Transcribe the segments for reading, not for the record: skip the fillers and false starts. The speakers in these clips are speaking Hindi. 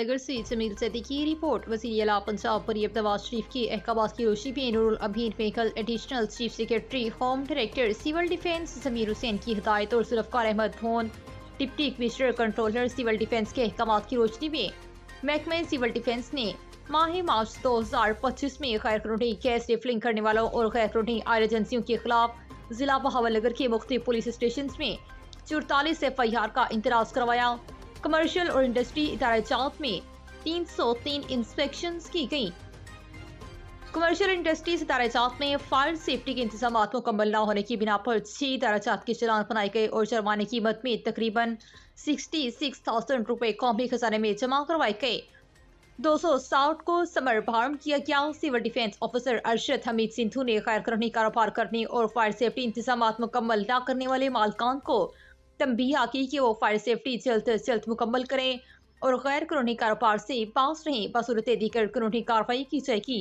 बहावलनगर से जमील सैदी की रिपोर्ट। वज़ीर आला पंजाब मरियम नवाज शरीफ की अहकामात की रोशनी में नूरुल अमीन मेकल additional chief secretary home director civil defence Zameer Hussain की हिदायत और जुल्फ़कार अहमद भोन deputy commissioner controller civil defence के अहकामात की रोशनी में महकमे सिविल डिफेंस ने माह मार्च 2025 में गैर कानूनी गैस रिफिलिंग करने वालों और गैर कानूनी आयल एजेंसियों के खिलाफ जिला बहावलनगर के मुख्तलिफ पुलिस स्टेशन में 44 FIR का इंतराज करवाया। कमर्शियल और इंडस्ट्री इदाराजात में 303 इंस्पेक्शंस की गई। कमर्शियल इंडस्ट्रीज इदाराजात में फायर सेफ्टी के इंतजाम मुकम्मल न होने की बिना पर 6 इदाराजात के चलान बनाए गए और जुर्माने की कीमत में तकरीबन 66,000 रुपए कौमी खजाने में जमा करवाए गए। 260 को समर बहाल किया गया। Civil defence officer Arshad Hamid Sindhu ने गैर कानूनी कारोबार करने और फायर सेफ्टी इंतजाम मुकम्मल न करने वाले मालिकान को तंबीह की कि वो फायर सेफ्टी जल्द से जल्द मुकम्मल करें और गैर कानूनी कारोबार से पास रहें। बसूरत दीगर कानूनी कार्रवाई की जाएगी।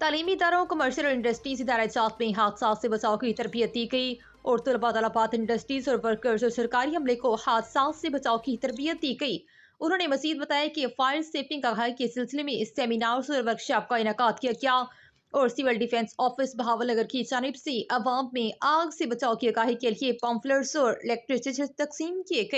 तालीमी इदारों कमर्शियल और इंडस्ट्रीज इदाराजात में हादसा से बचाव की तरबियत दी गई और तलबा तलबात इंडस्ट्रीज और वर्कर्स और सरकारी अमले को हादसा से बचाव की तरबियत दी गई। उन्होंने मजीद बताया कि फायर सेफ्टी आगाही के सिलसिले में सेमिनार्स और वर्कशॉप का इनेकाद किया गया और सिविल डिफेंस ऑफिस बहावलनगर की जानिब से अवाम में आग से बचाव की आगाही के लिए पम्फलेट्स और इलेक्ट्रिसिटी तकसीम किए गए।